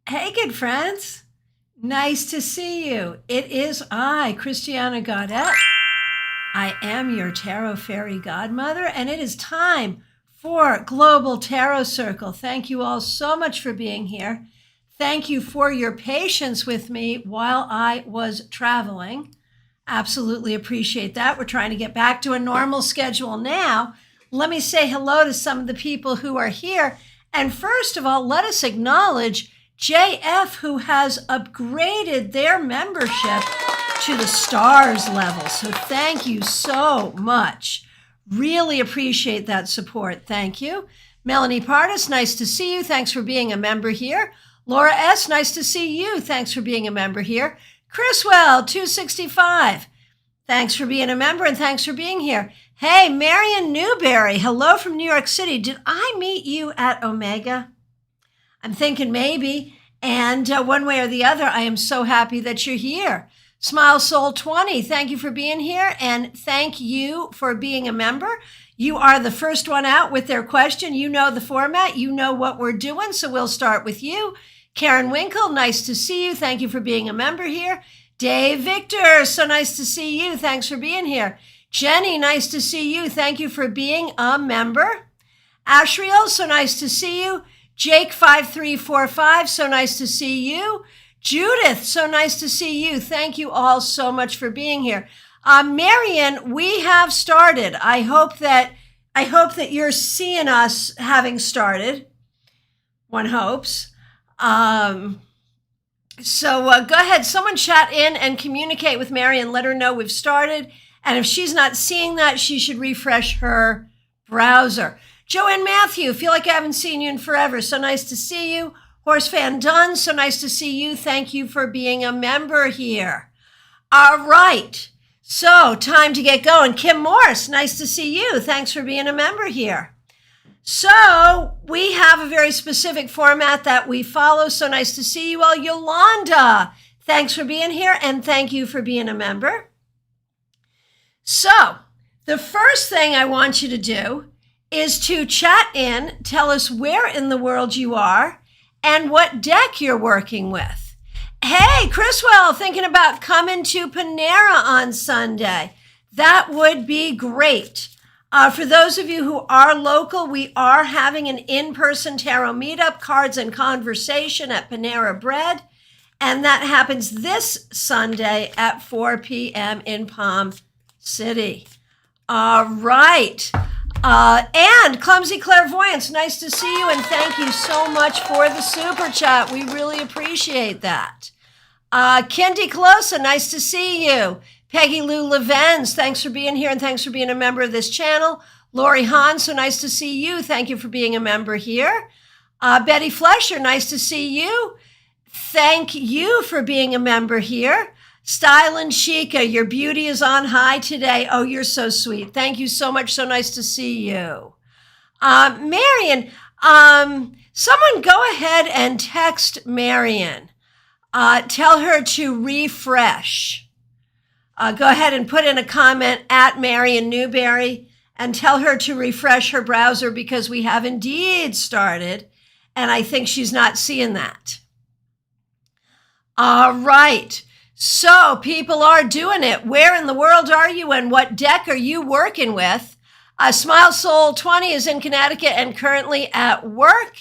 Hey, good friends. Nice to see you. It is I, Christiana Gaudet. I am your Tarot Fairy Godmother, and it is time for Global Tarot Circle. Thank you all so much for being here. Thank you for your patience with me while I was traveling. Absolutely appreciate that. We're trying to get back to a normal schedule now. Let me say hello to some of the people who are here. And first of all, let us acknowledge JF, who has upgraded their membership to the stars level. So thank you so much. Really appreciate that support. Thank you. Melanie Pardis, nice to see you. Thanks for being a member here. Laura S., nice to see you. Thanks for being a member here. Chriswell, 265. Thanks for being a member and thanks for being here. Hey, Marion Newberry, hello from New York City. Did I meet you at Omega? I'm thinking maybe. And one way or the other, I am so happy that you're here. Smile Soul 20, thank you for being here. And thank you for being a member. You are the first one out with their question. You know the format. You know what we're doing. So we'll start with you. Karen Winkle, nice to see you. Thank you for being a member here. Dave Victor, so nice to see you. Thanks for being here. Jenny, nice to see you. Thank you for being a member. Ashriel, so nice to see you. Jake 5345, so nice to see you. Judith, so nice to see you. Thank you all so much for being here. Marion, we have started. I hope that you're seeing us having started. One hopes. So go ahead, someone chat in and communicate with Marion. Let her know we've started. And if she's not seeing that, she should refresh her browser. Joanne Matthew, feel like I haven't seen you in forever. So nice to see you. Horse Fan Dunn, so nice to see you. Thank you for being a member here. All right, so time to get going. Kim Morse, nice to see you. Thanks for being a member here. So we have a very specific format that we follow. So nice to see you all. Yolanda, thanks for being here and thank you for being a member. So the first thing I want you to do is to chat in, tell us where in the world you are and what deck you're working with. Hey, Chriswell, thinking about coming to Panera on Sunday. That would be great. For those of you who are local, we are having an in-person tarot meetup, cards and conversation at Panera Bread. And that happens this Sunday at 4 p.m. in Palm City. All right. And Clumsy Clairvoyance, nice to see you. And thank you so much for the super chat. We really appreciate that. Kendi Closa, nice to see you. Peggy Lou Levens, thanks for being here and thanks for being a member of this channel. Lori Hahn, so nice to see you. Thank you for being a member here. Betty Flesher, nice to see you. Thank you for being a member here. Style and Chica, your beauty is on high today. Oh, you're so sweet. Thank you so much. So nice to see you. Marion, someone go ahead and text Marion. Tell her to refresh. Go ahead and put in a comment at Marion Newberry and tell her to refresh her browser because we have indeed started, and I think she's not seeing that. All right, so people are doing it. Where in the world are you and what deck are you working with? Smile Soul 20 is in Connecticut and currently at work.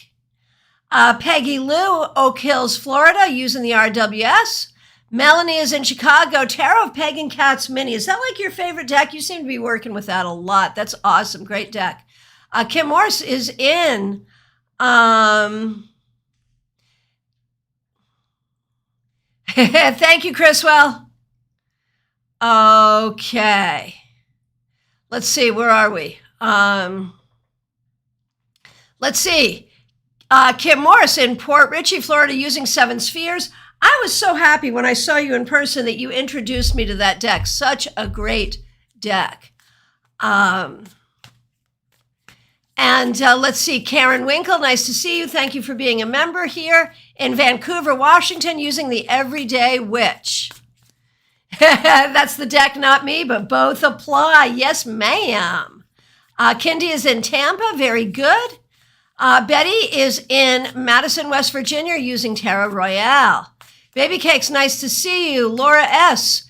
Peggy Lou, Oak Hills, Florida, using the RWS. Melanie is in Chicago. Tarot of Pagan Cats Mini. Is that like your favorite deck? You seem to be working with that a lot. That's awesome. Great deck. Kim Morse is in thank you, Chriswell. Okay. Let's see. Where are we? Let's see. Kim Morse in Port Richey, Florida, using 7 spheres. I was so happy when I saw you in person that you introduced me to that deck. Such a great deck. And let's see, Karen Winkle, nice to see you. Thank you for being a member here in Vancouver, Washington, using the Everyday Witch. That's the deck, not me, but both apply. Yes, ma'am. Kendi is in Tampa. Very good. Betty is in Madison, West Virginia, using Tarot Royale. Baby Cakes, nice to see you. Laura S.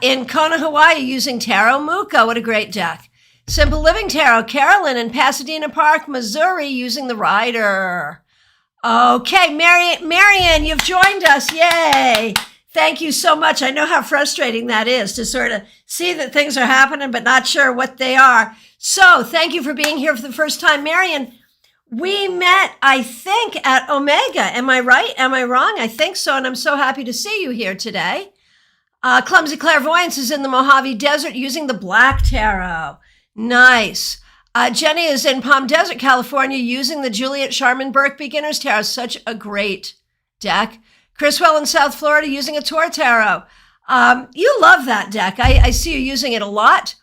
In Kona, Hawaii, using Tarot Muka. What a great deck. Simple Living Tarot. Carolyn in Pasadena Park, Missouri, using the Rider. Okay, Marian, you've joined us. Yay. Thank you so much. I know how frustrating that is to sort of see that things are happening, but not sure what they are. So thank you for being here for the first time. Marian, we met, I think, at Omega. Am I right? Am I wrong? I think so, and I'm so happy to see you here today. Clumsy Clairvoyance is in the Mojave Desert using the Black Tarot. Nice. Jenny is in Palm Desert, California, using the Juliet Sharman Burke Beginner's Tarot. Such a great deck. Chriswell in South Florida using a Tor Tarot. You love that deck. I see you using it a lot.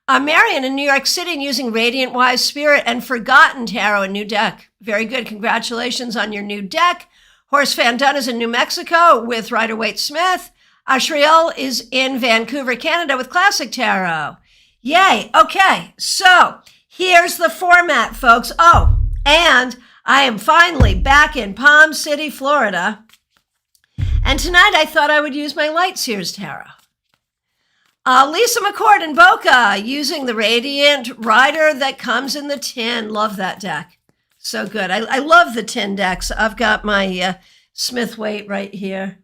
Marion in New York City using Radiant Wise Spirit and Forgotten Tarot, a new deck. Very good. Congratulations on your new deck. Horace Van Dunn is in New Mexico with Rider Waite Smith. Ashriel is in Vancouver, Canada with Classic Tarot. Yay. Okay. So here's the format, folks. Oh, and I am finally back in Palm City, Florida. And tonight I thought I would use my Light Seers Tarot. Lisa McCord in Boca using the Radiant Rider that comes in the tin. Love that deck. So good. I love the tin decks. I've got my Smith Waite right here.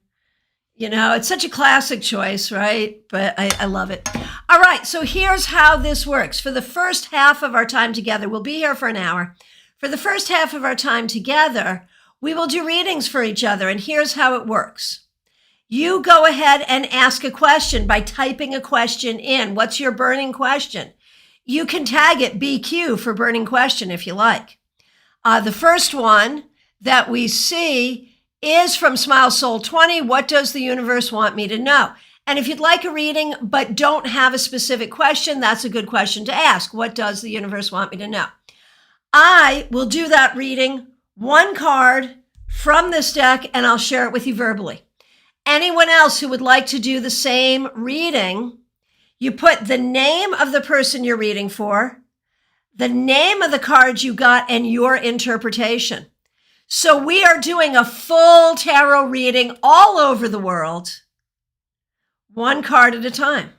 You know, it's such a classic choice, right? But I love it. All right, so here's how this works. For the first half of our time together, we'll be here for an hour. For the first half of our time together, we will do readings for each other, and here's how it works. You go ahead and ask a question by typing a question in. What's your burning question? You can tag it BQ for burning question if you like. The first one that we see is from Smile Soul 20. What does the universe want me to know? And if you'd like a reading but don't have a specific question, that's a good question to ask. What does the universe want me to know? I will do that reading, one card from this deck, and I'll share it with you verbally. Anyone else who would like to do the same reading, you put the name of the person you're reading for, the name of the card you got, and your interpretation. So we are doing a full tarot reading all over the world, one card at a time.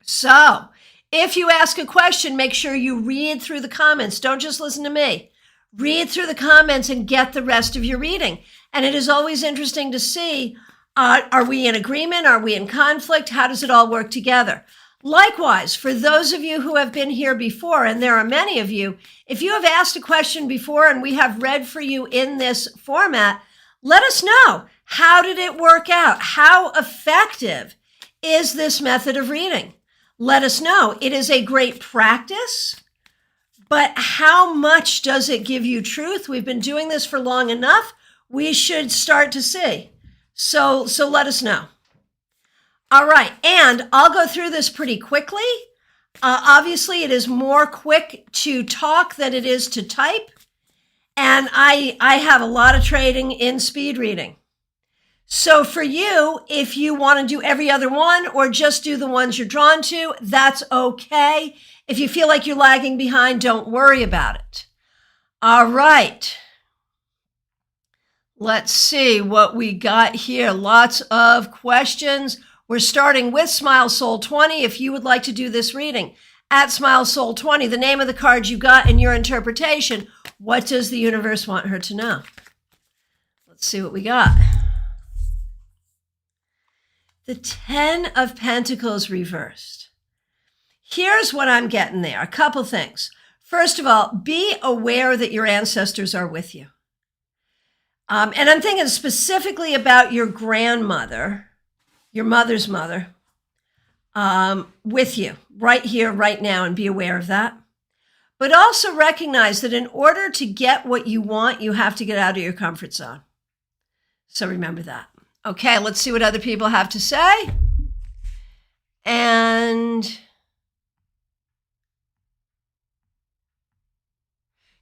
So if you ask a question, make sure you read through the comments. Don't just listen to me. Read through the comments and get the rest of your reading. And it is always interesting to see, are we in agreement? Are we in conflict? How does it all work together? Likewise, for those of you who have been here before, and there are many of you, if you have asked a question before and we have read for you in this format, let us know. How did it work out? How effective is this method of reading? Let us know. It is a great practice, but how much does it give you truth? We've been doing this for long enough. We should start to see. So let us know. All right, and I'll go through this pretty quickly. Obviously, it is more quick to talk than it is to type. And I have a lot of trading in speed reading. So for you, if you want to do every other one or just do the ones you're drawn to, that's okay. If you feel like you're lagging behind, don't worry about it. All right. Let's see what we got here. Lots of questions. We're starting with Smile Soul 20. If you would like to do this reading at Smile Soul 20, the name of the card you got and your interpretation. What does the universe want her to know? Let's see what we got. The 10 of Pentacles reversed. Here's what I'm getting there. A couple things. First of all, be aware that your ancestors are with you. And I'm thinking specifically about your grandmother, your mother's mother, with you right here, right now, and be aware of that. But also recognize that in order to get what you want, you have to get out of your comfort zone. So remember that. Okay, let's see what other people have to say. And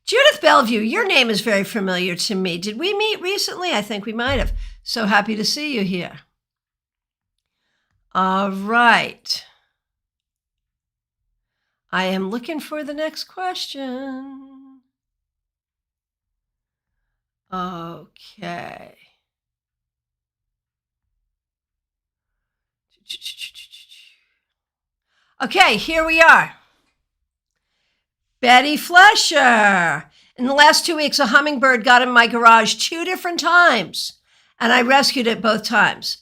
Judith Bellevue, your name is very familiar to me. Did we meet recently? I think we might have. So happy to see you here. All right. I am looking for the next question. Okay. Okay, here we are. Betty Flesher. In the last 2 weeks, a hummingbird got in my garage 2 different times, and I rescued it both times.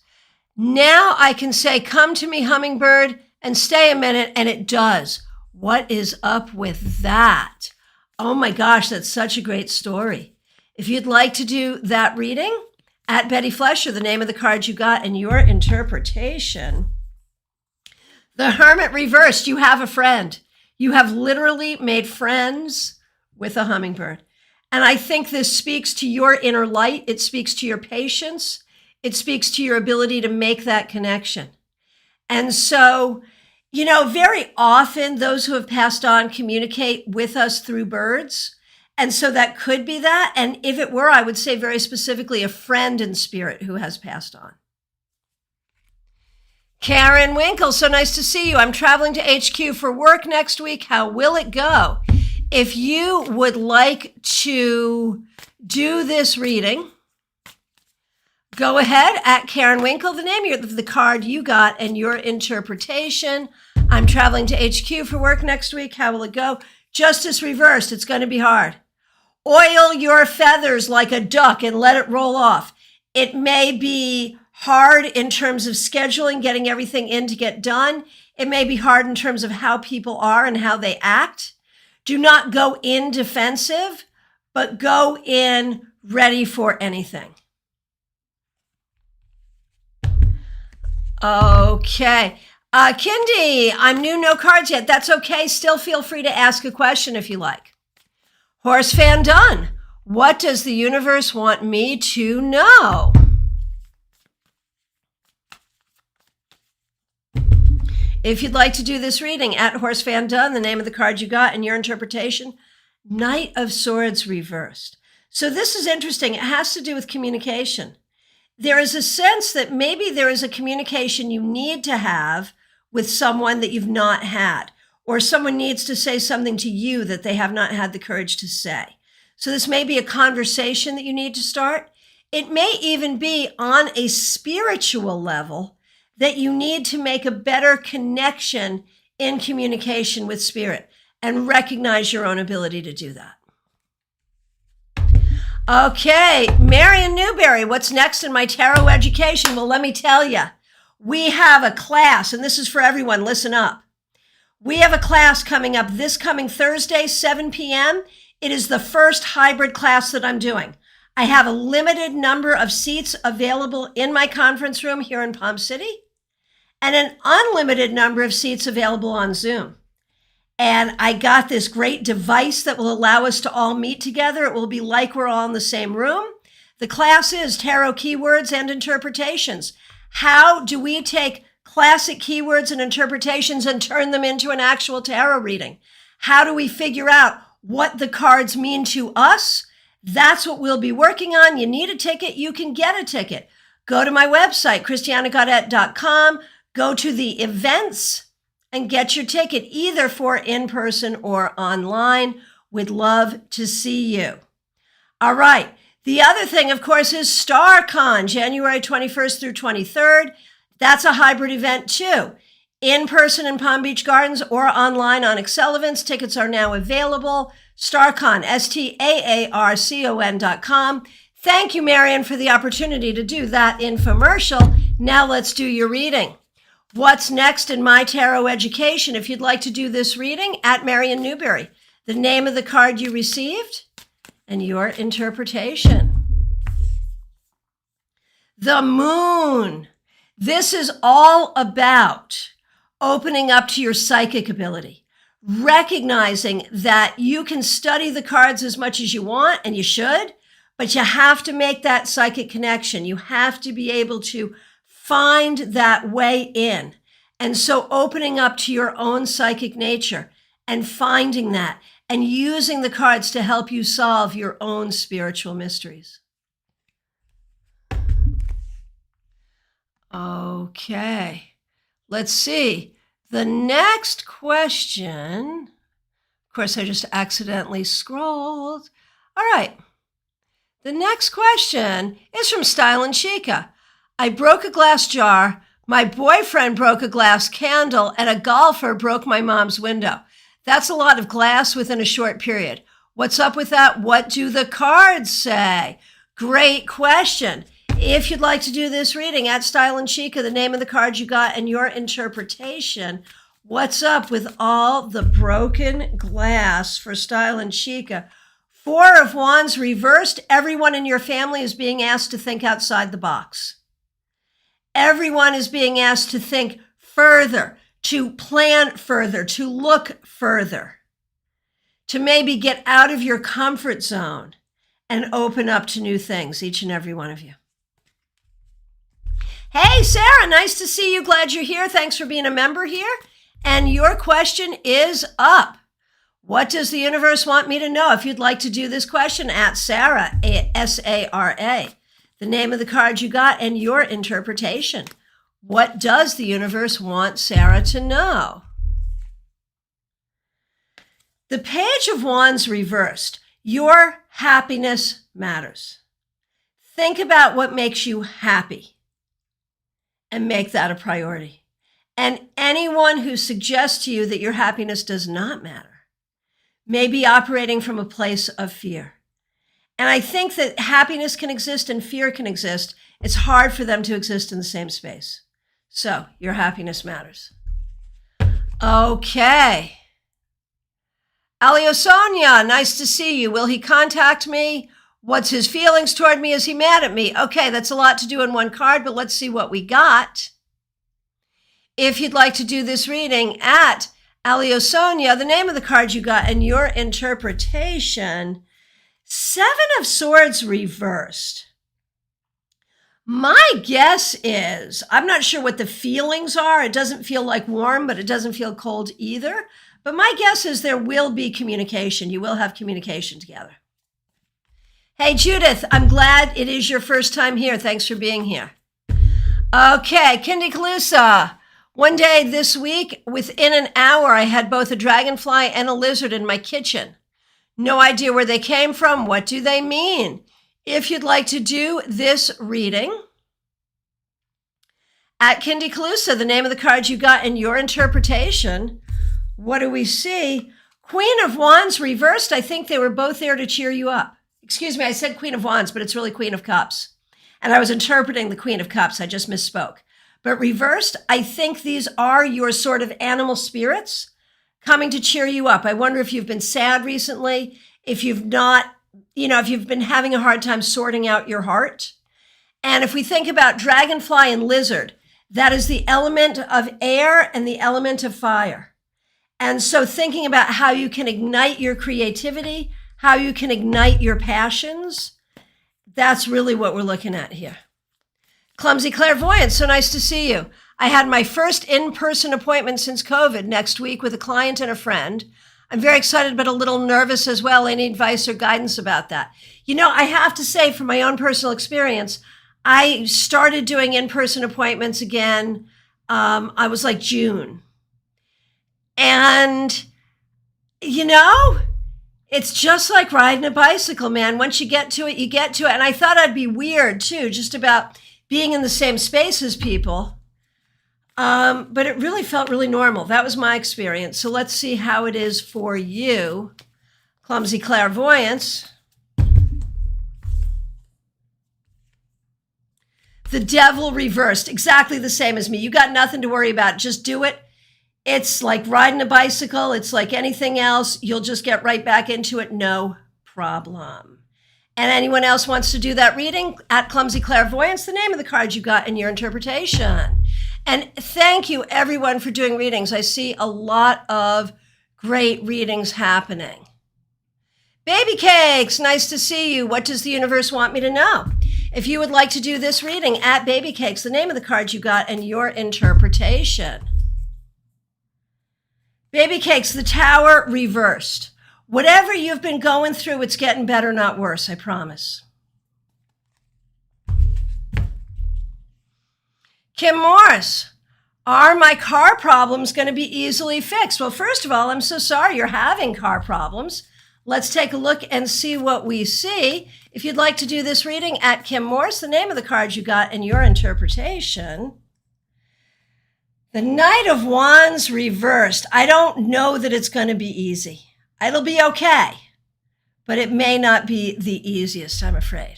Now I can say, come to me, hummingbird, and stay a minute, and it does. What is up with that? Oh my gosh, that's such a great story. If you'd like to do that reading, at Betty Flesher, the name of the card you got, and your interpretation. The Hermit Reversed, you have a friend. You have literally made friends with a hummingbird. And I think this speaks to your inner light. It speaks to your patience. It speaks to your ability to make that connection. And so, very often those who have passed on communicate with us through birds. And so that could be that. And if it were, I would say very specifically a friend in spirit who has passed on. Karen Winkle, so nice to see you. I'm traveling to HQ for work next week. How will it go? If you would like to do this reading, go ahead at Karen Winkle, the name of the card you got and your interpretation. I'm traveling to HQ for work next week. How will it go? Justice Reversed. It's going to be hard. Oil your feathers like a duck and let it roll off. It may be hard in terms of scheduling, getting everything in to get done. It may be hard in terms of how people are and how they act. Do not go in defensive, but go in ready for anything. Okay. Kindy, I'm new, no cards yet. That's okay. Still feel free to ask a question if you like. Horse Fan Dunn, what does the universe want me to know? If you'd like to do this reading, at Horse Fan Dunn, the name of the card you got and your interpretation, Knight of Swords Reversed. So this is interesting. It has to do with communication. There is a sense that maybe there is a communication you need to have with someone that you've not had, or someone needs to say something to you that they have not had the courage to say. So this may be a conversation that you need to start. It may even be on a spiritual level that you need to make a better connection in communication with spirit and recognize your own ability to do that. Okay, Marion Newberry, what's next in my tarot education? Well, let me tell you, we have a class, and this is for everyone, listen up. We have a class coming up this coming Thursday, 7 p.m. It is the first hybrid class that I'm doing. I have a limited number of seats available in my conference room here in Palm City, and an unlimited number of seats available on Zoom. And I got this great device that will allow us to all meet together. It will be like we're all in the same room. The class is Tarot Keywords and Interpretations. How do we take classic keywords and interpretations and turn them into an actual tarot reading? How do we figure out what the cards mean to us? That's what we'll be working on. You need a ticket, you can get a ticket. Go to my website, christianagaudet.com. Go to the events and get your ticket, either for in-person or online. We'd love to see you. All right. The other thing, of course, is StarCon, January 21st through 23rd. That's a hybrid event, too. In person in Palm Beach Gardens or online on Excel Events. Tickets are now available. StarCon, STAARCON.com. Thank you, Marion, for the opportunity to do that infomercial. Now let's do your reading. What's next in my tarot education? If you'd like to do this reading, at Marion Newberry, the name of the card you received and your interpretation. The Moon. This is all about opening up to your psychic ability, recognizing that you can study the cards as much as you want, and you should, but you have to make that psychic connection. You have to be able to find that way in. And so opening up to your own psychic nature and finding that and using the cards to help you solve your own spiritual mysteries. Okay, let's see. The next question, of course, I just accidentally scrolled. All right. The next question is from Style and Chica. I broke a glass jar, my boyfriend broke a glass candle, and a golfer broke my mom's window. That's a lot of glass within a short period. What's up with that? What do the cards say? Great question. If you'd like to do this reading at Style and Chica, the name of the card you got and your interpretation, what's up with all the broken glass for Style and Chica? 4 of Wands reversed. Everyone in your family is being asked to think outside the box. Everyone is being asked to think further, to plan further, to look further, to maybe get out of your comfort zone and open up to new things, each and every one of you. Hey, Sarah, nice to see you. Glad you're here. Thanks for being a member here. And your question is up. What does the universe want me to know? If you'd like to do this question at Sarah, S-A-R-A, the name of the card you got and your interpretation. What does the universe want Sarah to know? The Page of Wands reversed. Your happiness matters. Think about what makes you happy and make that a priority. And anyone who suggests to you that your happiness does not matter may be operating from a place of fear. And I think that happiness can exist and fear can exist. It's hard for them to exist in the same space. So your happiness matters. Okay. Aliosonia, nice to see you. Will he contact me? What's his feelings toward me? Is he mad at me? Okay, that's a lot to do in one card, but let's see what we got. If you'd like to do this reading at Aliosonia, the name of the card you got and your interpretation, 7 of Swords reversed. My guess is, I'm not sure what the feelings are. It doesn't feel like warm, but it doesn't feel cold either. But my guess is there will be communication. You will have communication together. Hey, Judith, I'm glad it is your first time here. Thanks for being here. Okay, Kindy Calusa. One day this week, within an hour, I had both a dragonfly and a lizard in my kitchen. No idea where they came from. What do they mean? If you'd like to do this reading at Kindy Calusa, the name of the card you got and your interpretation, what do we see? Queen of Wands reversed. I think they were both there to cheer you up. Excuse me, I said Queen of Wands, but it's really Queen of Cups. And I was interpreting the Queen of Cups. I just misspoke. But reversed, I think these are your sort of animal spirits coming to cheer you up. I wonder if you've been sad recently, if you've not, if you've been having a hard time sorting out your heart. And if we think about dragonfly and lizard, that is the element of air and the element of fire. And so thinking about how you can ignite your creativity, how you can ignite your passions, that's really what we're looking at here. Clumsy Clairvoyant, so nice to see you. I had my first in-person appointment since COVID next week with a client and a friend. I'm very excited, but a little nervous as well. Any advice or guidance about that? I have to say from my own personal experience, I started doing in-person appointments again. I was like June. And, it's just like riding a bicycle, man. Once you get to it, you get to it. And I thought I'd be weird too, just about being in the same space as people. But it really felt really normal. That was my experience. So let's see how it is for you. Clumsy Clairvoyance. The Devil reversed, exactly the same as me. You got nothing to worry about. Just do it. It's like riding a bicycle. It's like anything else. You'll just get right back into it. No problem. And anyone else wants to do that reading at Clumsy Clairvoyance, the name of the card you got and your interpretation. And thank you, everyone, for doing readings. I see a lot of great readings happening. Baby Cakes, nice to see you. What does the universe want me to know? If you would like to do this reading at Baby Cakes, the name of the card you got and your interpretation. Baby Cakes, the Tower reversed. Whatever you've been going through, it's getting better, not worse, I promise. Kim Morris, are my car problems going to be easily fixed? Well, first of all, I'm so sorry you're having car problems. Let's take a look and see what we see. If you'd like to do this reading at Kim Morse, the name of the card you got and your interpretation. The Knight of Wands reversed. I don't know that it's going to be easy. It'll be okay, but it may not be the easiest, I'm afraid.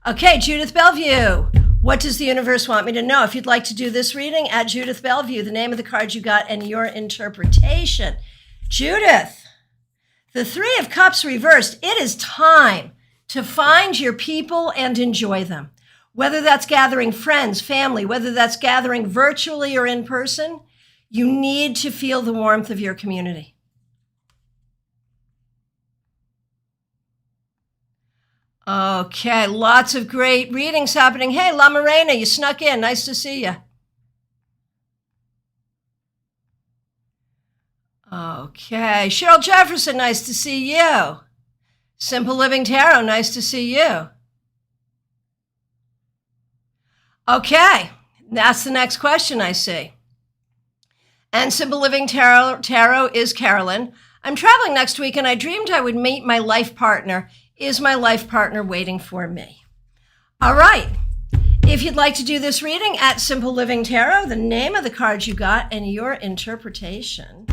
Okay, Judith Bellevue. What does the universe want me to know? If you'd like to do this reading at Judith Bellevue, the name of the card you got and your interpretation. Judith, the Three of Cups reversed. It is time to find your people and enjoy them. Whether that's gathering friends, family, whether that's gathering virtually or in person, you need to feel the warmth of your community. Okay, lots of great readings happening. Hey, La Morena, you snuck in. Nice to see you. Okay, Cheryl Jefferson, nice to see you. Simple Living Tarot, nice to see you. Okay, that's the next question I see. And Simple Living Tarot is Carolyn. I'm traveling next week and I dreamed I would meet my life partner. Is my life partner waiting for me? All right. If you'd like to do this reading at Simple Living Tarot, the name of the card you got and your interpretation.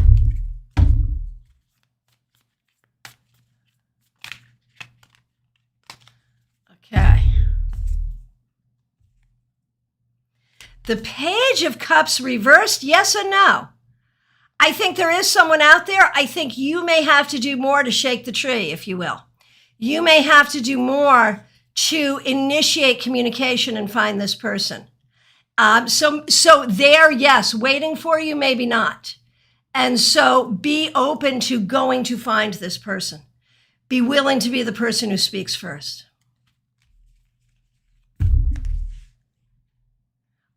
Okay. The Page of Cups reversed, yes or no? I think there is someone out there. I think you may have to do more to shake the tree, if you will. You may have to do more to initiate communication and find this person. So there, yes, waiting for you, maybe not. And so be open to going to find this person. Be willing to be the person who speaks first.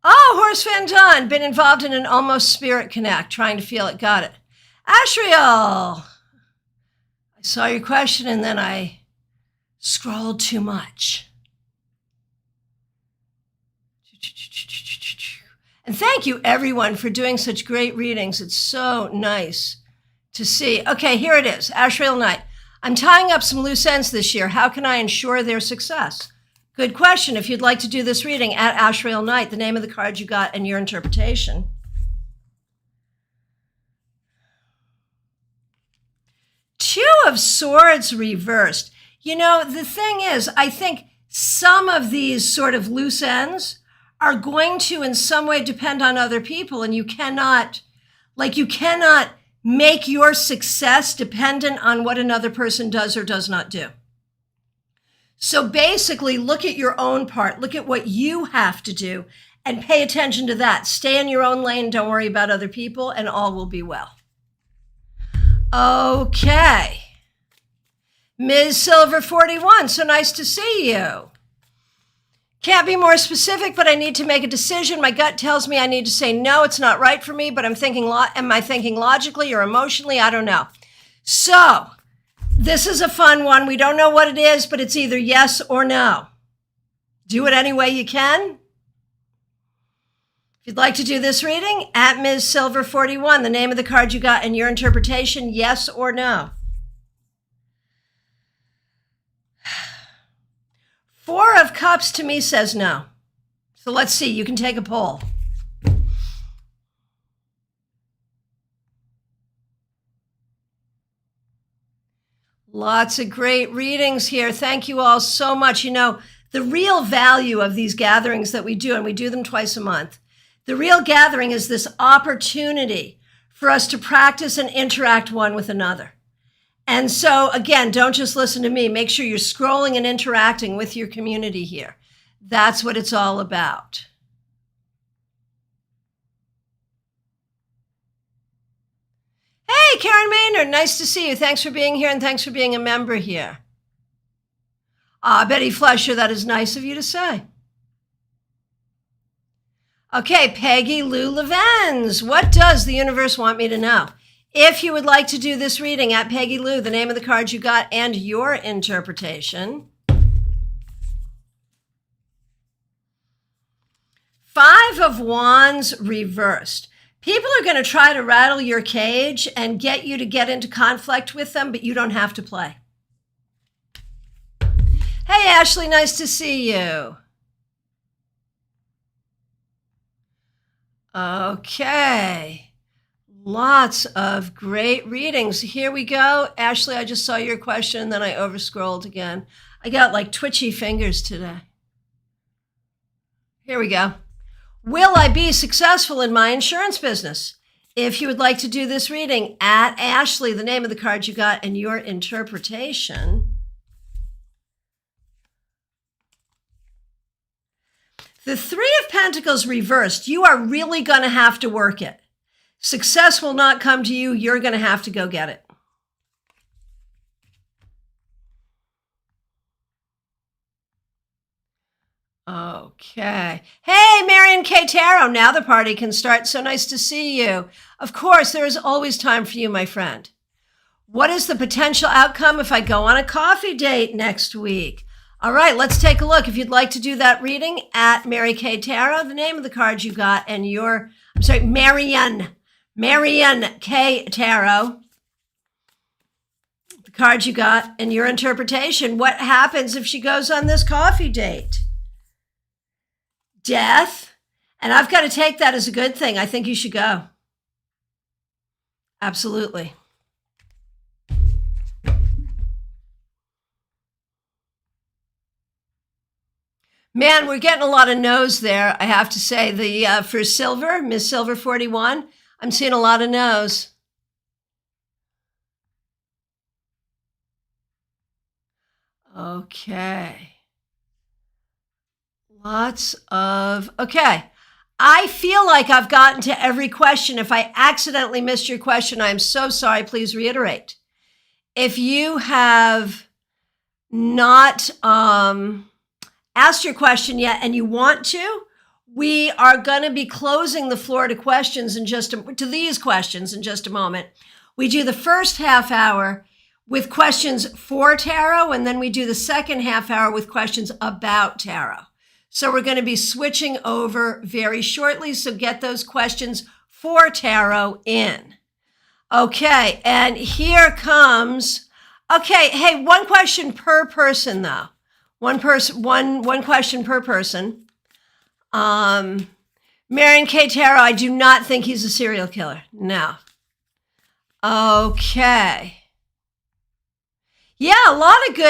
Oh, Horse Van Don, been involved in an almost spirit connect, trying to feel it. Got it. Ashriel, I saw your question and then I scrolled too much. And thank you, everyone, for doing such great readings. It's so nice to see. Okay, here it is. Ashriel Knight. I'm tying up some loose ends this year. How can I ensure their success? Good question. If you'd like to do this reading at Ashriel Knight, the name of the card you got and your interpretation. Two of Swords reversed. You know, the thing is, I think some of these sort of loose ends are going to in some way depend on other people, and you cannot make your success dependent on what another person does or does not do. So basically, look at your own part. Look at what you have to do and pay attention to that. Stay in your own lane. Don't worry about other people, and all will be well. Okay. Ms. Silver 41, so nice to see you. Can't be more specific, but I need to make a decision. My gut tells me I need to say no, it's not right for me, but am I thinking logically or emotionally? I don't know. So, this is a fun one. We don't know what it is, but it's either yes or no. Do it any way you can. If you'd like to do this reading, at Ms. Silver 41, the name of the card you got and your interpretation, yes or no. Four of Cups to me says no. So let's see, you can take a poll. Lots of great readings here. Thank you all so much. You know, the real value of these gatherings that we do, and we do them twice a month, the real gathering is this opportunity for us to practice and interact one with another. And so, again, don't just listen to me. Make sure you're scrolling and interacting with your community here. That's what it's all about. Hey, Karen Maynard, nice to see you. Thanks for being here and thanks for being a member here. Betty Fletcher, that is nice of you to say. Okay, Peggy Lou Levens, what does the universe want me to know? If you would like to do this reading at Peggy Lou, the name of the card you got and your interpretation. Five of Wands reversed. People are going to try to rattle your cage and get you to get into conflict with them, but you don't have to play. Hey, Ashley, nice to see you. Okay. Lots of great readings. Here we go. Ashley, I just saw your question, then I overscrolled again. I got like twitchy fingers today. Here we go. Will I be successful in my insurance business? If you would like to do this reading, at Ashley, the name of the card you got, and your interpretation. The Three of Pentacles reversed. You are really going to have to work it. Success will not come to you. You're going to have to go get it. Okay. Hey, Marion K. Tarot. Now the party can start. So nice to see you. Of course, there is always time for you, my friend. What is the potential outcome if I go on a coffee date next week? All right, let's take a look. If you'd like to do that reading, at Mary K. Tarot, the name of the card you got, and Marion K. Tarot, the card you got, and your interpretation. What happens if she goes on this coffee date? Death. And I've got to take that as a good thing. I think you should go. Absolutely. Man, we're getting a lot of no's there, I have to say. For Silver, Miss Silver 41, I'm seeing a lot of no's. Okay. Okay. I feel like I've gotten to every question. If I accidentally missed your question, I'm so sorry. Please reiterate. If you have not asked your question yet and you want to, we are going to be closing the floor to questions to these questions in just a moment. We do the first half hour with questions for tarot, and then we do the second half hour with questions about tarot. So we're going to be switching over very shortly. So get those questions for tarot in. Okay, and here comes. Okay, hey, one question per person though. One question per person. Marion K. Tarot, I do not think he's a serial killer. No. Okay. Yeah,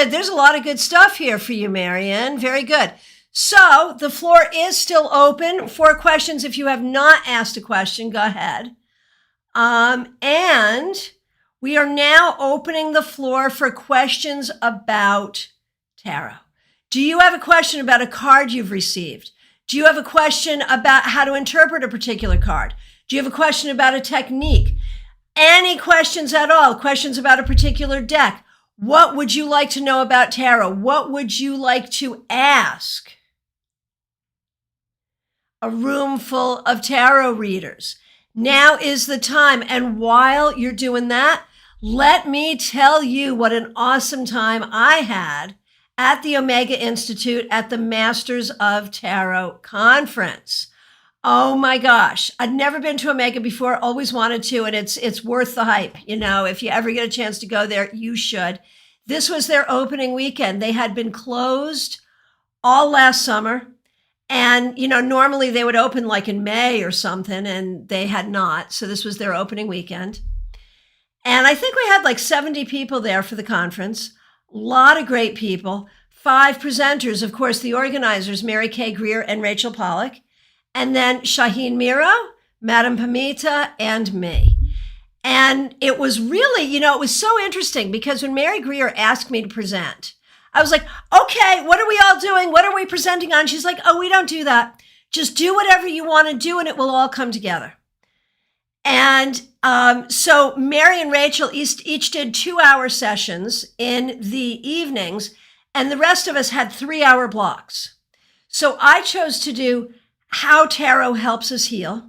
there's a lot of good stuff here for you, Marion. Very good. So the floor is still open for questions. If you have not asked a question, go ahead. And we are now opening the floor for questions about tarot. Do you have a question about a card you've received? Do you have a question about how to interpret a particular card? Do you have a question about a technique? Any questions at all? Questions about a particular deck? What would you like to know about tarot? What would you like to ask? A room full of tarot readers. Now is the time. And while you're doing that, let me tell you what an awesome time I had at the Omega Institute at the Masters of Tarot Conference. Oh my gosh. I'd never been to Omega before, always wanted to, and it's worth the hype. You know, if you ever get a chance to go there, you should. This was their opening weekend. They had been closed all last summer. And, you know, normally they would open like in May or something, and they had not. So this was their opening weekend. And I think we had like 70 people there for the conference. A lot of great people. 5 presenters, of course, the organizers, Mary Kay Greer and Rachel Pollack. And then Shaheen Miro, Madame Pamita, and me. And it was really, you know, it was so interesting because when Mary Greer asked me to present, I was like, okay, what are we all doing? What are we presenting on? She's like, oh, we don't do that. Just do whatever you want to do and it will all come together. And so Mary and Rachel each did 2-hour sessions in the evenings, and the rest of us had 3-hour blocks. So I chose to do how tarot helps us heal.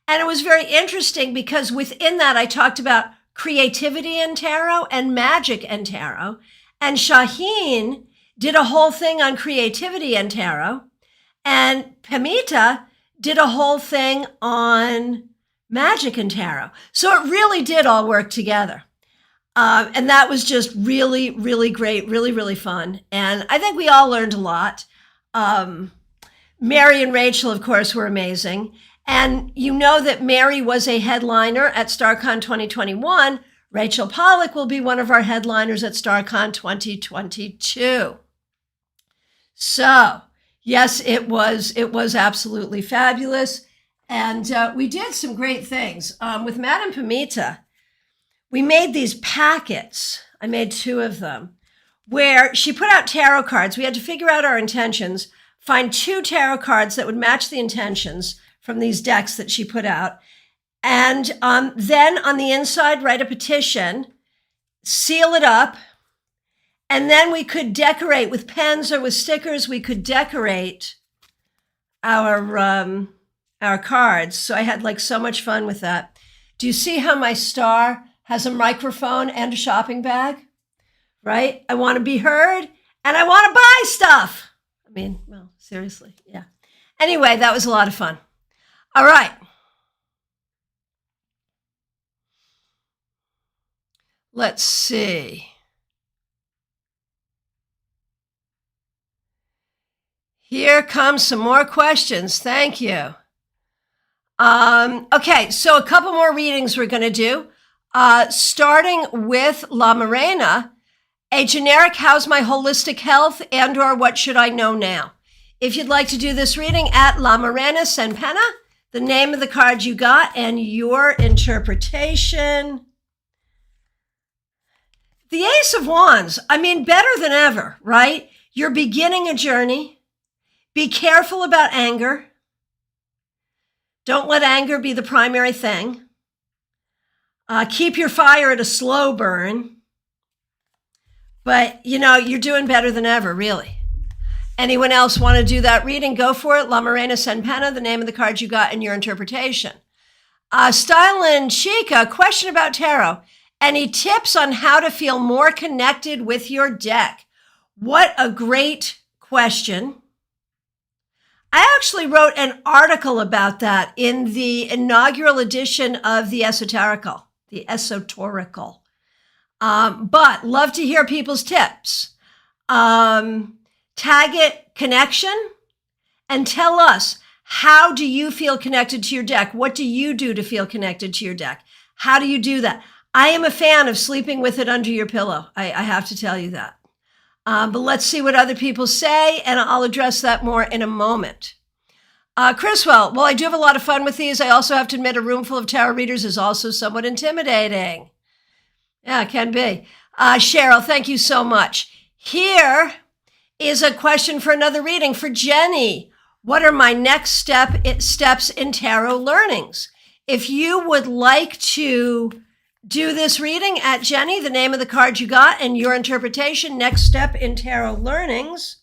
And it was very interesting because within that, I talked about creativity in tarot and magic in tarot. And Shaheen did a whole thing on creativity in tarot. And Pamita did a whole thing on magic and tarot. So it really did all work together. And that was just really, really great, really, really fun. And I think we all learned a lot. Mary and Rachel, of course, were amazing. And you know that Mary was a headliner at StarCon 2021. Rachel Pollack will be one of our headliners at StarCon 2022. So, yes, it was absolutely fabulous. And we did some great things. With Madame Pamita, we made these packets. I made 2 of them, where she put out tarot cards. We had to figure out our intentions, find 2 tarot cards that would match the intentions from these decks that she put out. And then on the inside, write a petition, seal it up, and then we could decorate with pens or with stickers. We could decorate our cards. So I had like so much fun with that. Do you see how my star has a microphone and a shopping bag? Right? I want to be heard and I want to buy stuff. I mean, well, seriously, yeah. Anyway, that was a lot of fun. All right. Let's see. Here comes some more questions. Thank you. Okay, so a couple more readings we're going to do. Starting with La Morena, a generic how's my holistic health and or what should I know now? If you'd like to do this reading at La Morena, send penna, the name of the card you got, and your interpretation. The Ace of Wands, I mean, better than ever, right? You're beginning a journey. Be careful about anger. Don't let anger be the primary thing. Keep your fire at a slow burn. But, you know, you're doing better than ever, really. Anyone else want to do that reading? Go for it. La Morena Sen Penna, the name of the card you got, and your interpretation. Stylin Chica, question about tarot. Any tips on how to feel more connected with your deck? What a great question. I actually wrote an article about that in the inaugural edition of the Esoterical. But love to hear people's tips. Tag it connection and tell us, how do you feel connected to your deck? What do you do to feel connected to your deck? How do you do that? I am a fan of sleeping with it under your pillow. I have to tell you that. But let's see what other people say, and I'll address that more in a moment. Chriswell, well, I do have a lot of fun with these. I also have to admit a room full of tarot readers is also somewhat intimidating. Yeah, it can be. Cheryl, thank you so much. Here is a question for another reading for Jenny. What are my next steps in tarot learnings? If you would like to do this reading at Jenny, the name of the card you got, and your interpretation, next step in tarot learnings.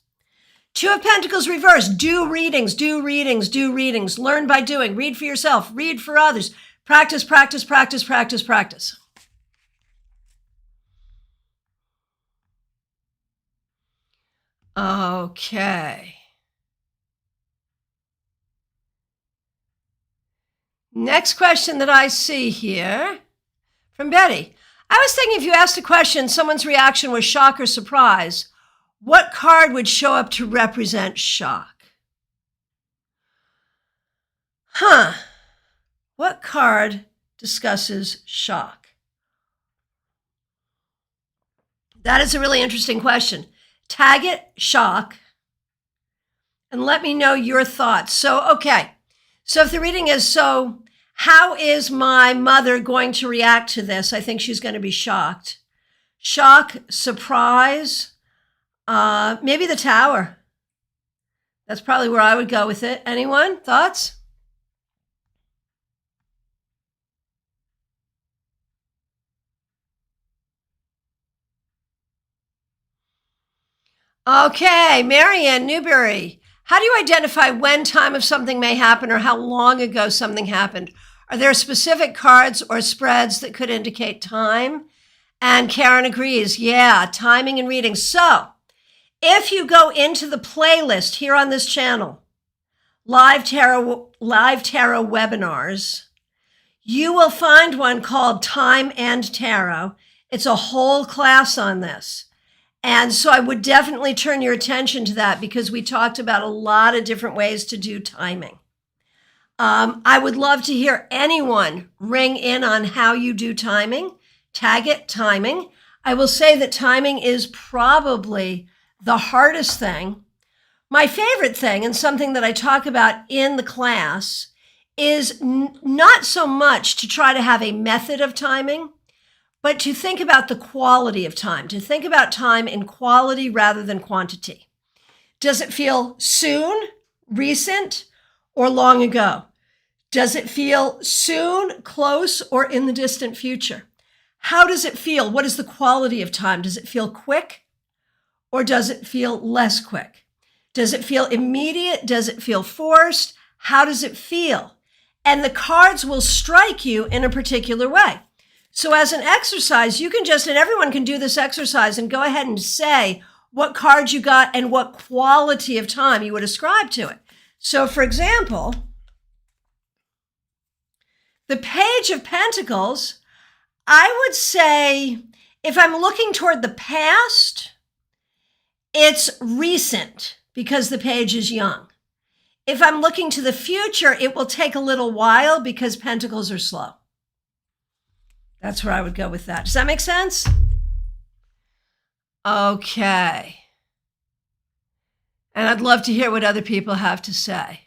2 of Pentacles reversed. Do readings, do readings, do readings. Learn by doing. Read for yourself. Read for others. Practice, practice, practice, practice, practice. Okay. Next question that I see here from Betty. I was thinking if you asked a question, someone's reaction was shock or surprise, what card would show up to represent shock? What card discusses shock? That is a really interesting question. Tag it, shock, and let me know your thoughts. So, okay. So if the reading is, so how is my mother going to react to this? I think she's going to be shocked. Shock, surprise, maybe the Tower. That's probably where I would go with it. Anyone? Thoughts? Okay, Marianne Newberry. How do you identify when time of something may happen or how long ago something happened? Are there specific cards or spreads that could indicate time? And Karen agrees, yeah, timing and reading. So if you go into the playlist here on this channel, live tarot webinars, you will find one called Time and Tarot. It's a whole class on this. And so I would definitely turn your attention to that because we talked about a lot of different ways to do timing. I would love to hear anyone ring in on how you do timing. Tag it timing. I will say that timing is probably the hardest thing. My favorite thing, and something that I talk about in the class, is not so much to try to have a method of timing, but to think about the quality of time, to think about time in quality rather than quantity. Does it feel soon, recent, or long ago? Does it feel soon, close, or in the distant future? How does it feel? What is the quality of time? Does it feel quick, or does it feel less quick? Does it feel immediate? Does it feel forced? How does it feel? And the cards will strike you in a particular way. So as an exercise, you can just, and everyone can do this exercise and go ahead and say what card you got and what quality of time you would ascribe to it. So for example, the Page of Pentacles, I would say if I'm looking toward the past, it's recent because the page is young. If I'm looking to the future, it will take a little while because Pentacles are slow. That's where I would go with that. Does that make sense? Okay. And I'd love to hear what other people have to say.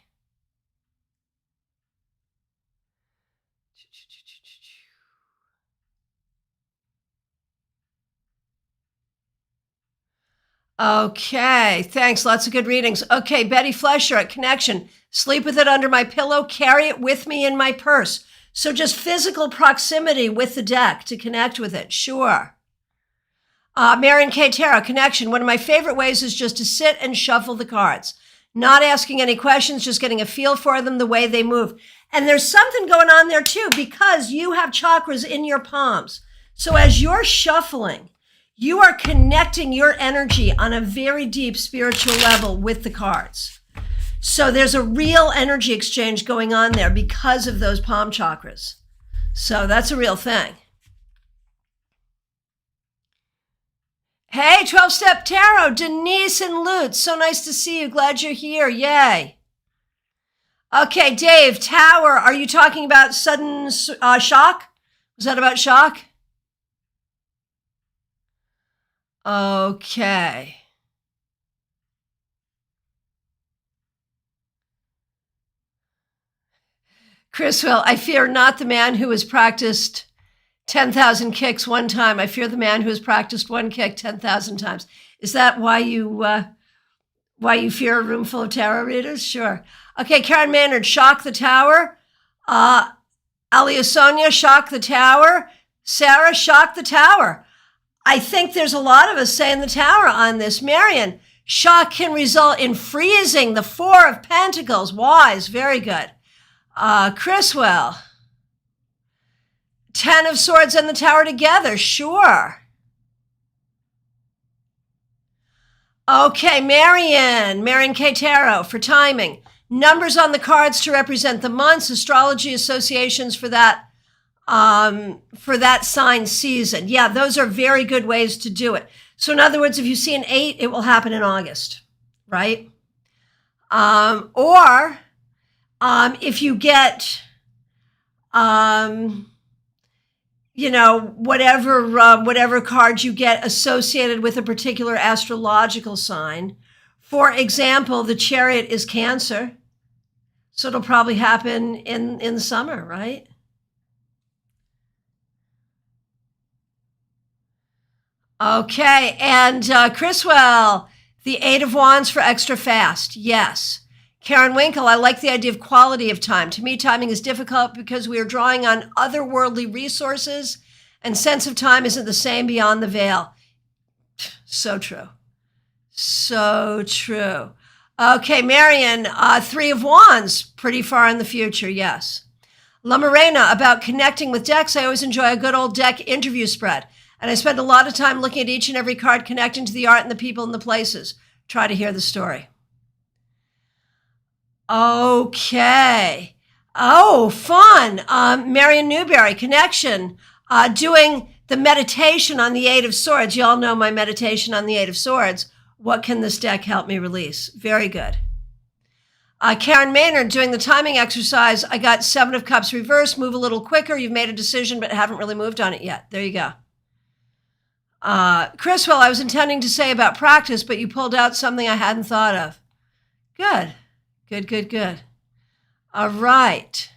Okay, thanks. Lots of good readings. Okay, Betty Flesher at Connection. Sleep with it under my pillow, carry it with me in my purse. So just physical proximity with the deck to connect with it, sure. Marion K. Tarot, Connection. One of my favorite ways is just to sit and shuffle the cards. Not asking any questions, just getting a feel for them, the way they move. And there's something going on there too, because you have chakras in your palms. So as you're shuffling, you are connecting your energy on a very deep spiritual level with the cards. So there's a real energy exchange going on there because of those palm chakras. So that's a real thing. Hey, 12-Step Tarot, Denise and Lutz. So nice to see you. Glad you're here. Yay. Okay, Dave, Tower, are you talking about sudden shock? Was that about shock? Okay. Chriswell, I fear not the man who has practiced 10,000 kicks one time. I fear the man who has practiced one kick 10,000 times. Is that why you fear a room full of tarot readers? Sure. Okay, Karen Maynard, shock the tower. Alia Sonia, shock the tower. Sarah, shock the tower. I think there's a lot of us saying the tower on this. Marion, shock can result in freezing. The Four of Pentacles, wise, very good. Chriswell, 10 of Swords and the Tower together, sure. Okay, Marion K. Tarot for timing. Numbers on the cards to represent the months, astrology associations for that sign season. Yeah, those are very good ways to do it. So in other words, if you see an 8, it will happen in August, right? Or if you get, whatever card you get associated with a particular astrological sign. For example, the Chariot is Cancer. So it'll probably happen in the summer, right? Okay, and Chriswell, the 8 of Wands for extra fast. Yes. Karen Winkle, I like the idea of quality of time. To me, timing is difficult because we are drawing on otherworldly resources and sense of time isn't the same beyond the veil. So true. So true. Okay, Marion, 3 of Wands, pretty far in the future, yes. La Morena, about connecting with decks, I always enjoy a good old deck interview spread. And I spend a lot of time looking at each and every card, connecting to the art and the people and the places. Try to hear the story. Okay. Oh, fun. Marion Newberry, Connection. Doing the meditation on the Eight of Swords. You all know my meditation on the Eight of Swords. What can this deck help me release? Very good. Karen Maynard, doing the timing exercise. I got Seven of Cups reversed. Move a little quicker. You've made a decision, but haven't really moved on it yet. There you go. Chris, well, I was intending to say about practice, but you pulled out something I hadn't thought of. Good. Good, good, good. All right.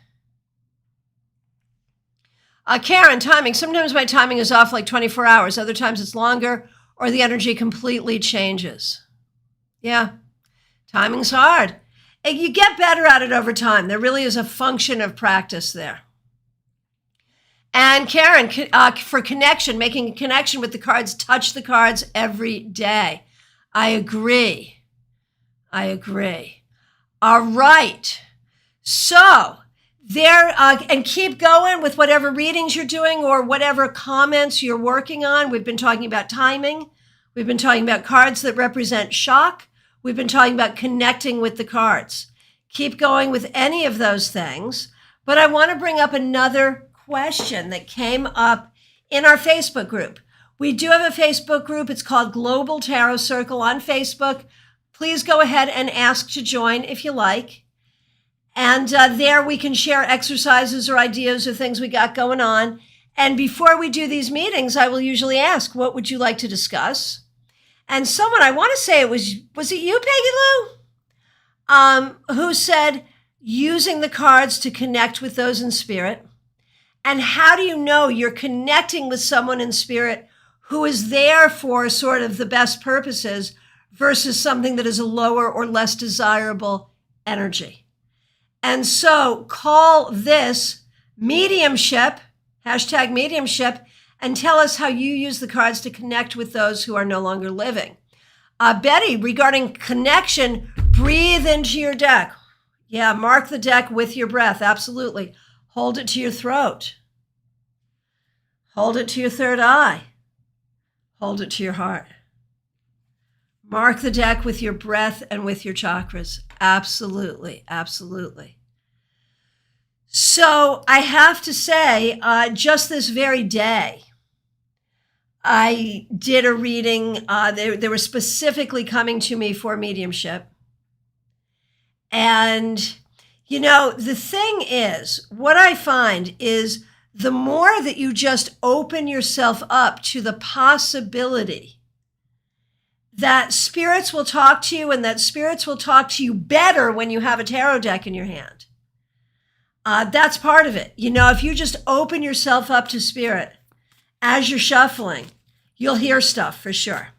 Karen, timing. Sometimes my timing is off like 24 hours. Other times it's longer or the energy completely changes. Yeah, timing's hard. And you get better at it over time. There really is a function of practice there. And Karen, for connection, making a connection with the cards, touch the cards every day. I agree. I agree. All right. So there, and keep going with whatever readings you're doing or whatever comments you're working on. We've been talking about timing. We've been talking about cards that represent shock. We've been talking about connecting with the cards. Keep going with any of those things. But I want to bring up another question that came up in our Facebook group. We do have a Facebook group. It's called Global Tarot Circle on Facebook. Please go ahead and ask to join if you like. And there we can share exercises or ideas or things we got going on. And before we do these meetings, I will usually ask, what would you like to discuss? And someone, I want to say was it you, Peggy Lou? Who said, using the cards to connect with those in spirit. And how do you know you're connecting with someone in spirit who is there for sort of the best purposes versus something that is a lower or less desirable energy? And so call this mediumship, hashtag mediumship, and tell us how you use the cards to connect with those who are no longer living. Betty, regarding connection, breathe into your deck. Yeah, mark the deck with your breath, absolutely. Hold it to your throat. Hold it to your third eye. Hold it to your heart. Mark the deck with your breath and with your chakras. Absolutely, absolutely. So I have to say, just this very day, I did a reading. They were specifically coming to me for mediumship. And, you know, the thing is, what I find is the more that you just open yourself up to the possibility that spirits will talk to you and that spirits will talk to you better when you have a tarot deck in your hand. That's part of it. You know, if you just open yourself up to spirit as you're shuffling, you'll hear stuff for sure.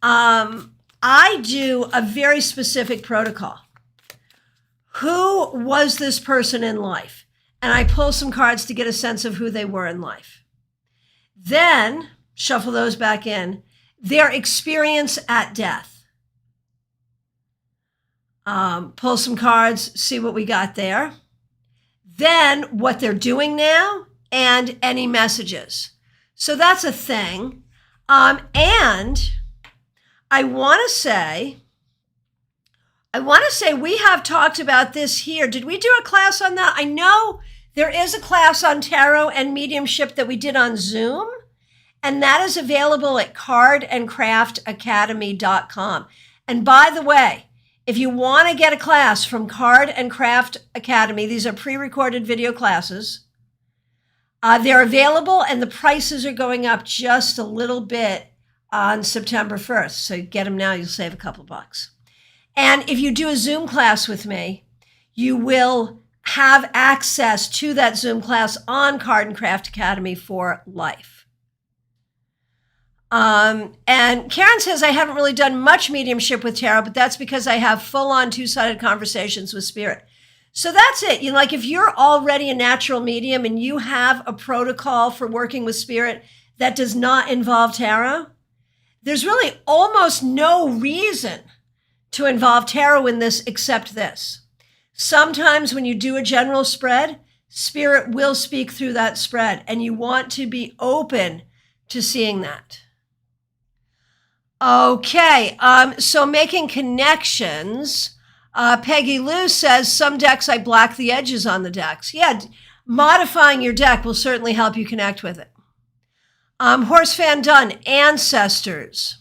I do a very specific protocol. Who was this person in life? And I pull some cards to get a sense of who they were in life. Then shuffle those back in. Their experience at death. Pull some cards, see what we got there. Then what they're doing now and any messages. So that's a thing. And I want to say we have talked about this here. Did we do a class on that? I know there is a class on tarot and mediumship that we did on Zoom. And that is available at cardandcraftacademy.com. And by the way, if you want to get a class from Card and Craft Academy, these are pre-recorded video classes. They're available and the prices are going up just a little bit on September 1st. So get them now, you'll save a couple bucks. And if you do a Zoom class with me, you will have access to that Zoom class on Card and Craft Academy for life. And Karen says, I haven't really done much mediumship with tarot, but that's because I have full-on two-sided conversations with spirit. So that's it. You know, like if you're already a natural medium and you have a protocol for working with spirit that does not involve tarot, there's really almost no reason to involve tarot in this except this. Sometimes when you do a general spread, spirit will speak through that spread, and you want to be open to seeing that. Okay, so making connections. Peggy Lou says, some decks I black the edges on the decks. Yeah, modifying your deck will certainly help you connect with it. Horse Fan Dunn, ancestors.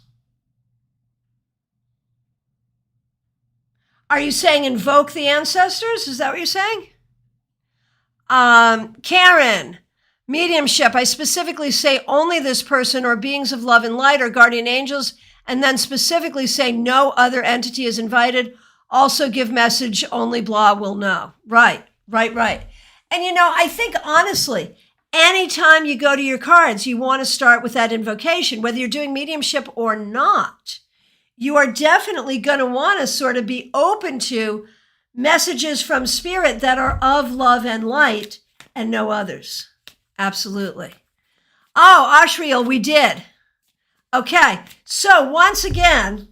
Are you saying invoke the ancestors? Is that what you're saying? Karen, mediumship. I specifically say only this person or beings of love and light or guardian angels, and then specifically say no other entity is invited. Also give message only blah will know. Right. And I think honestly, anytime you go to your cards, you want to start with that invocation, whether you're doing mediumship or not. You are definitely going to want to sort of be open to messages from spirit that are of love and light and no others. Absolutely. Oh, Ashriel, we did. Okay. So once again,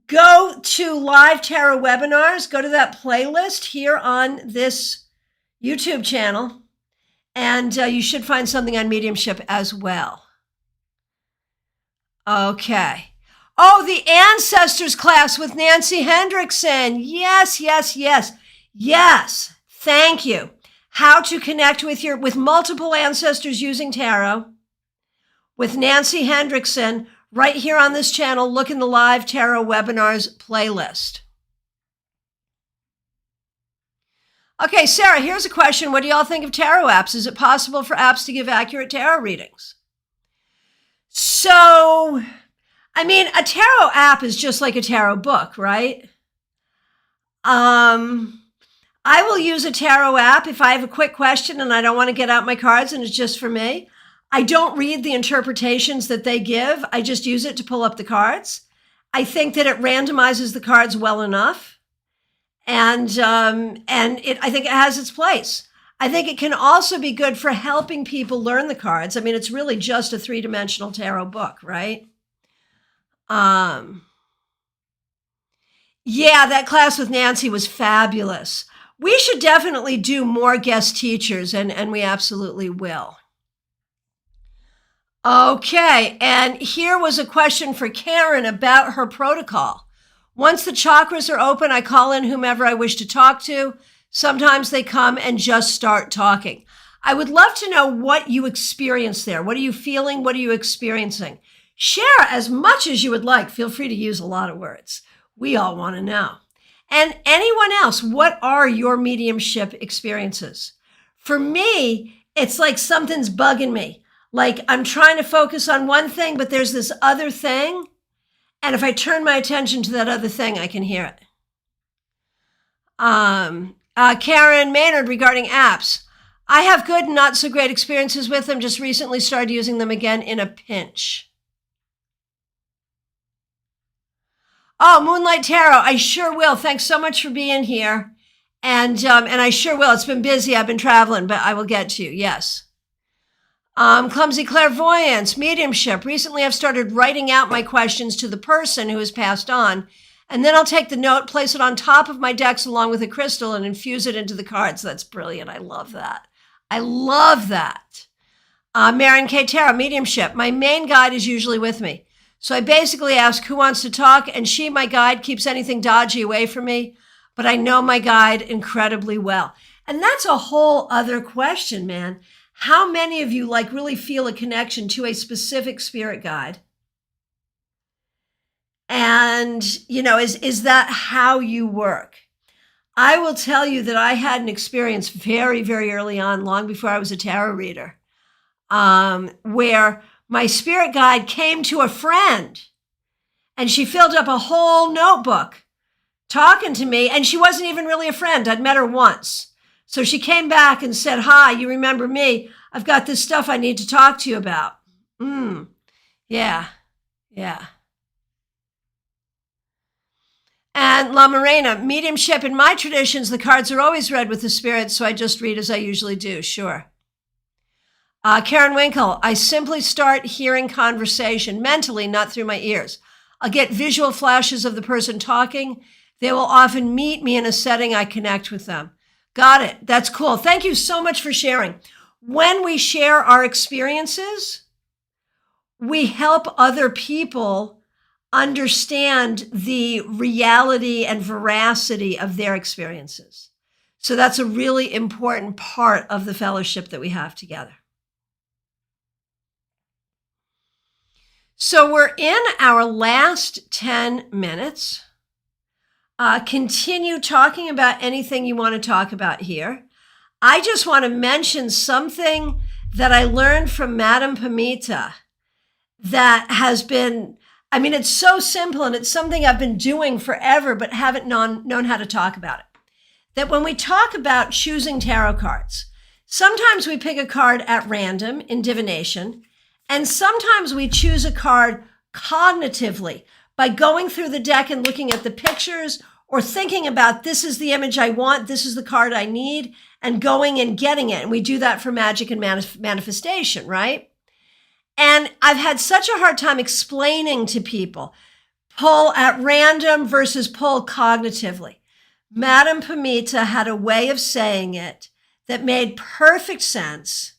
go to live tarot webinars, go to that playlist here on this YouTube channel, and you should find something on mediumship as well. Okay. Oh, the ancestors class with Nancy Hendrickson. Yes. Thank you. How to connect with multiple ancestors using tarot with Nancy Hendrickson right here on this channel. Look in the live tarot webinars playlist. Okay, Sarah, here's a question. What do y'all think of tarot apps? Is it possible for apps to give accurate tarot readings? So, I mean, a tarot app is just like a tarot book, right? I will use a tarot app if I have a quick question and I don't want to get out my cards and it's just for me. I don't read the interpretations that they give. I just use it to pull up the cards. I think that it randomizes the cards well enough. And I think it has its place. I think it can also be good for helping people learn the cards. I mean, it's really just a 3-dimensional tarot book, right? Yeah, that class with Nancy was fabulous. We should definitely do more guest teachers, and we absolutely will. Okay, and here was a question for Karen about her protocol. Once the chakras are open, I call in whomever I wish to talk to. Sometimes they come and just start talking. I would love to know what you experience there. What are you feeling? What are you experiencing? Share as much as you would like. Feel free to use a lot of words. We all want to know. And anyone else, what are your mediumship experiences? For me, it's like something's bugging me. Like I'm trying to focus on one thing, but there's this other thing. And if I turn my attention to that other thing, I can hear it. Karen Maynard regarding apps. I have good and not so great experiences with them. Just recently started using them again in a pinch. Oh, Moonlight Tarot. I sure will. Thanks so much for being here. And I sure will. It's been busy. I've been traveling, but I will get to you. Yes. Clumsy Clairvoyance, mediumship. Recently, I've started writing out my questions to the person who has passed on, and then I'll take the note, place it on top of my decks along with a crystal, and infuse it into the cards. That's brilliant. I love that. Marion K. Tarot, mediumship. My main guide is usually with me. So I basically ask who wants to talk, and she, my guide, keeps anything dodgy away from me, but I know my guide incredibly well. And that's a whole other question, man. How many of you really feel a connection to a specific spirit guide? And, is that how you work? I will tell you that I had an experience very, very early on, long before I was a tarot reader, where my spirit guide came to a friend and she filled up a whole notebook talking to me. And she wasn't even really a friend. I'd met her once. So she came back and said, hi, you remember me? I've got this stuff I need to talk to you about. Yeah. And La Morena, mediumship. In my traditions, the cards are always read with the spirits, so I just read as I usually do. Sure. Karen Winkle, I simply start hearing conversation mentally, not through my ears. I'll get visual flashes of the person talking. They will often meet me in a setting I connect with them. Got it. That's cool. Thank you so much for sharing. When we share our experiences, we help other people understand the reality and veracity of their experiences. So that's a really important part of the fellowship that we have together. So we're in our last 10 minutes. Continue talking about anything you want to talk about here. I just want to mention something that I learned from Madame Pamita that has been, it's so simple and it's something I've been doing forever, but haven't known how to talk about it. That when we talk about choosing tarot cards, sometimes we pick a card at random in divination, and sometimes we choose a card cognitively by going through the deck and looking at the pictures or thinking about this is the image I want, this is the card I need, and going and getting it. And we do that for magic and manifestation, right? And I've had such a hard time explaining to people, pull at random versus pull cognitively. Madame Pamita had a way of saying it that made perfect sense.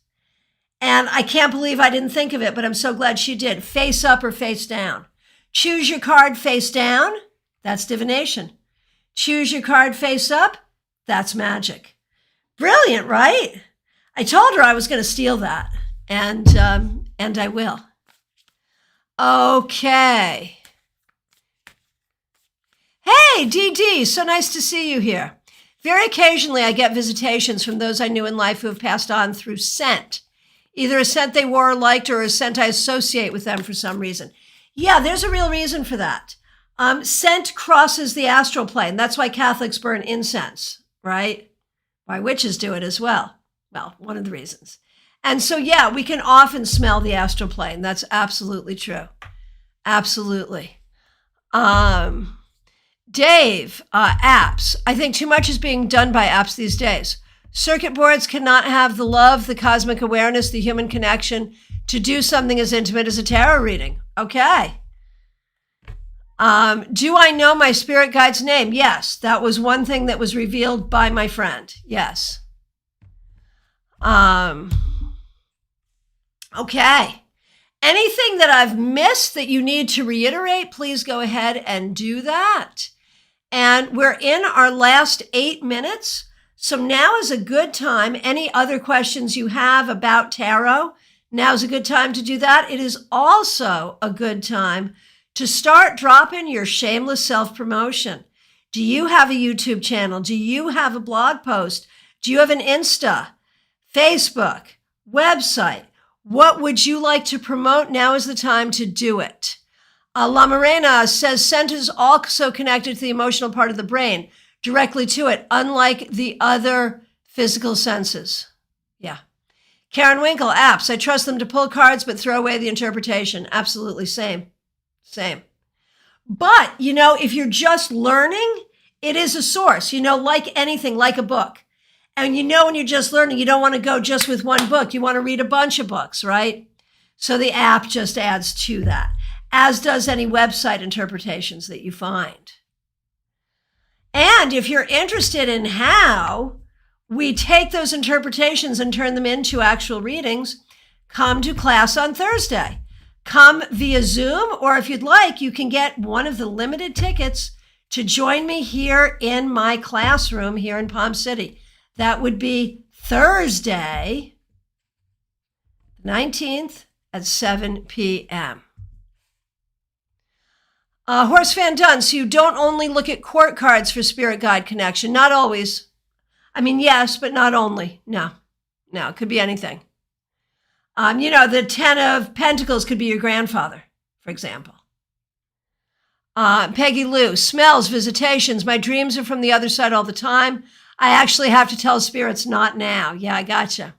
And I can't believe I didn't think of it, but I'm so glad she did. Face up or face down. Choose your card face down. That's divination. Choose your card face up. That's magic. Brilliant, right? I told her I was going to steal that, and I will. Okay. Hey, DD, so nice to see you here. Very occasionally, I get visitations from those I knew in life who have passed on through scent. Either a scent they wore or liked, or a scent I associate with them for some reason. Yeah, there's a real reason for that. Scent crosses the astral plane. That's why Catholics burn incense, right? Why witches do it as well. Well, one of the reasons. And so, yeah, we can often smell the astral plane. That's absolutely true. Absolutely. Dave, apps. I think too much is being done by apps these days. Circuit boards cannot have the love, the cosmic awareness, the human connection to do something as intimate as a tarot reading. Okay. Do I know my spirit guide's name? Yes, that was one thing that was revealed by my friend. Yes. Okay. Anything that I've missed that you need to reiterate, please go ahead and do that. And we're in our last 8 minutes. So now is a good time. Any other questions you have about tarot, now's a good time to do that. It is also a good time to start dropping your shameless self-promotion. Do you have a YouTube channel? Do you have a blog post? Do you have an Insta, Facebook, website? What would you like to promote? Now is the time to do it. La Morena says scent is also connected to the emotional part of the brain, directly to it, unlike the other physical senses. Yeah. Karen Winkle, apps. I trust them to pull cards, but throw away the interpretation. Absolutely, same. But, if you're just learning, it is a source, like anything, like a book. And when you're just learning, you don't want to go just with one book. You want to read a bunch of books, right? So the app just adds to that, as does any website interpretations that you find. And if you're interested in how we take those interpretations and turn them into actual readings, come to class on Thursday. Come via Zoom, or if you'd like, you can get one of the limited tickets to join me here in my classroom here in Palm City. That would be Thursday, 19th at 7 p.m. Horse Fan Dunn, so you don't only look at court cards for spirit guide connection. Not always. Yes, but not only. No, it could be anything. The 10 of Pentacles could be your grandfather, for example. Peggy Lou, smells, visitations. My dreams are from the other side all the time. I actually have to tell spirits not now. Yeah, I gotcha.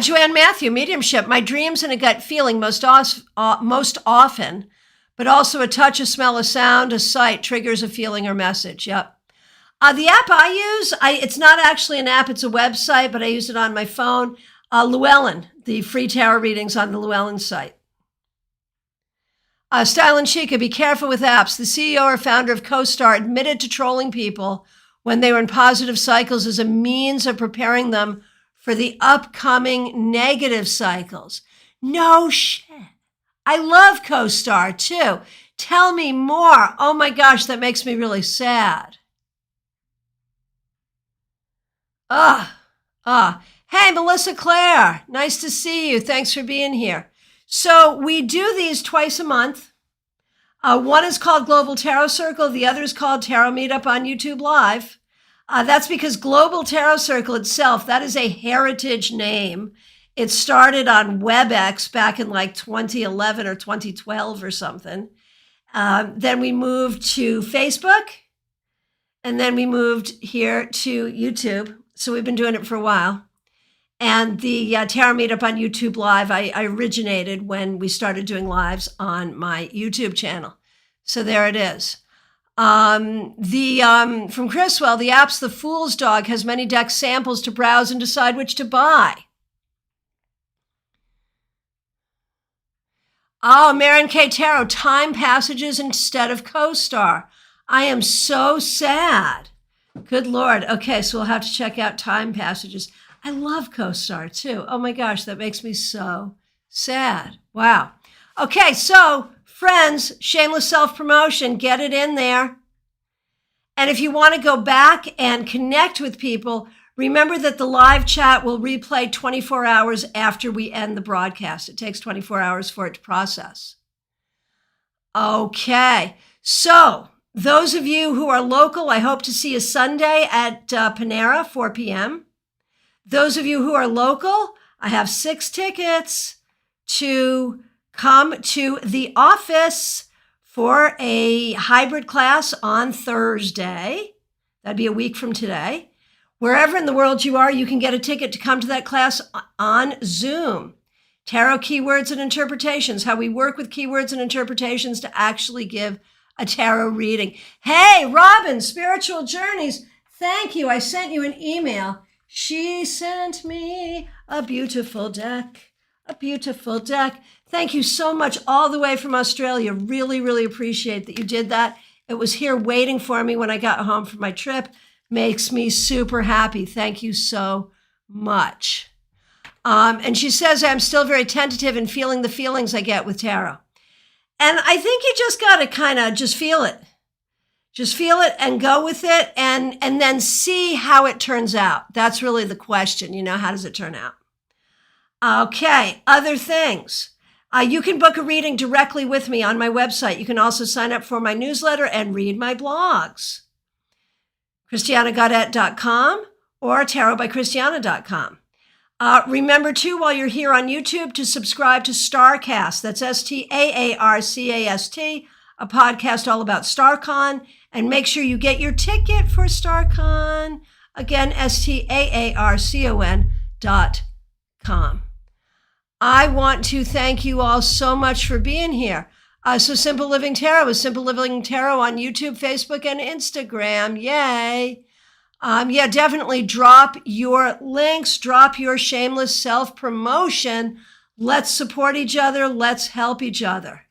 Joanne Matthew, mediumship. My dreams and a gut feeling most often, but also a touch, a smell, a sound, a sight triggers a feeling or message. Yep. The app I use, it's not actually an app, it's a website, but I use it on my phone. Llewellyn, the free tarot readings on the Llewellyn site. Style and Chica, be careful with apps. The CEO or founder of CoStar admitted to trolling people when they were in positive cycles as a means of preparing them for the upcoming negative cycles. No shit. I love CoStar too. Tell me more. Oh my gosh, that makes me really sad. Hey, Melissa Claire, nice to see you. Thanks for being here. So we do these twice a month. One is called Global Tarot Circle. The other is called Tarot Meetup on YouTube Live. That's because Global Tarot Circle itself, that is a heritage name. It started on WebEx back in like 2011 or 2012 or something. Then we moved to Facebook. And then we moved here to YouTube. So we've been doing it for a while. And the Tarot Meetup on YouTube Live, I originated when we started doing lives on my YouTube channel. So there it is. From Chriswell, the app's The Fool's Dog has many deck samples to browse and decide which to buy. Oh, Marion K. Tarot, time passages instead of co-star. I am so sad. Good Lord. Okay, so we'll have to check out time passages. I love co-star too. Oh my gosh, that makes me so sad. Wow. Okay, so friends, shameless self-promotion, get it in there. And if you want to go back and connect with people, remember that the live chat will replay 24 hours after we end the broadcast. It takes 24 hours for it to process. Okay, so those of you who are local, I hope to see you Sunday at Panera, 4 p.m. Those of you who are local, I have 6 tickets to come to the office for a hybrid class on Thursday. That'd be a week from today. Wherever in the world you are, you can get a ticket to come to that class on Zoom. Tarot keywords and interpretations, how we work with keywords and interpretations to actually give a tarot reading. Hey, Robin, Spiritual Journeys, thank you. I sent you an email. She sent me a beautiful deck, a beautiful deck. Thank you so much all the way from Australia. Really, really appreciate that you did that. It was here waiting for me when I got home from my trip. Makes me super happy. Thank you so much. And she says, I'm still very tentative in feeling the feelings I get with tarot. And I think you just got to kind of just feel it. Just feel it and go with it and then see how it turns out. That's really the question. You know, how does it turn out? Okay, other things. You can book a reading directly with me on my website. You can also sign up for my newsletter and read my blogs. ChristianaGaudet.com or tarotbychristiana.com. Remember, too, while you're here on YouTube, to subscribe to StarCast. That's STAARCAST, a podcast all about StarCon. And make sure you get your ticket for StarCon. Again, STAARCON.com. I want to thank you all so much for being here. So Simple Living Tarot is Simple Living Tarot on YouTube, Facebook, and Instagram. Yay. Yeah, definitely drop your links, drop your shameless self-promotion. Let's support each other. Let's help each other.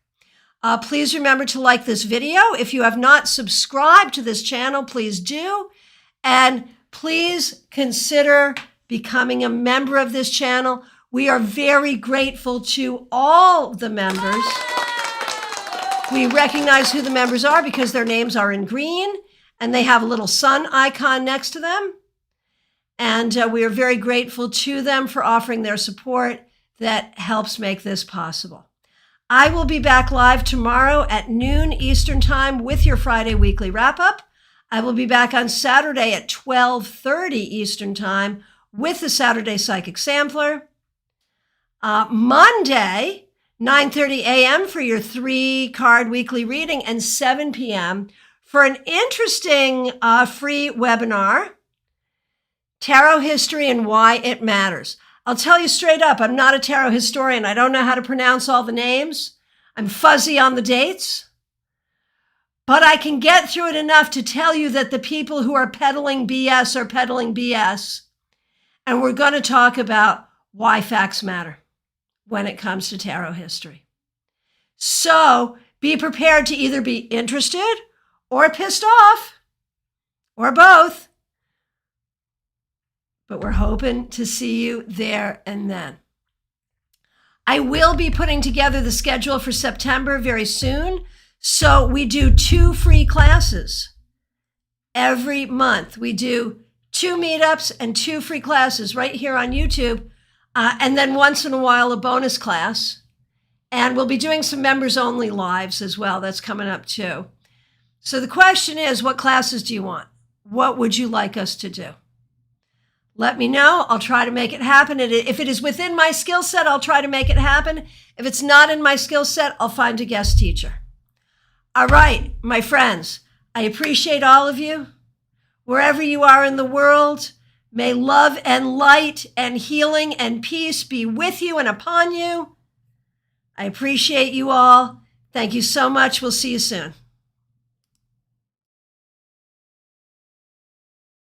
Please remember to like this video. If you have not subscribed to this channel, please do. And please consider becoming a member of this channel. We are very grateful to all the members. We recognize who the members are because their names are in green and they have a little sun icon next to them. And we are very grateful to them for offering their support that helps make this possible. I will be back live tomorrow at noon Eastern Time with your Friday weekly wrap-up. I will be back on Saturday at 12:30 Eastern Time with the Saturday Psychic Sampler. Monday, 9:30 a.m. for your 3-card weekly reading, and 7 p.m. for an interesting free webinar, Tarot History and Why It Matters. I'll tell you straight up, I'm not a tarot historian. I don't know how to pronounce all the names. I'm fuzzy on the dates. But I can get through it enough to tell you that the people who are peddling BS are peddling BS. And we're going to talk about why facts matter when it comes to tarot history. So be prepared to either be interested or pissed off, or both. But we're hoping to see you there and then. I will be putting together the schedule for September very soon. So we do 2 free classes every month. We do 2 meetups and 2 free classes right here on YouTube. And then once in a while, a bonus class. And we'll be doing some members only lives as well. That's coming up too. So the question is, what classes do you want? What would you like us to do? Let me know. I'll try to make it happen. If it is within my skill set, I'll try to make it happen. If it's not in my skill set, I'll find a guest teacher. All right, my friends, I appreciate all of you. Wherever you are in the world, may love and light and healing and peace be with you and upon you. I appreciate you all. Thank you so much. We'll see you soon.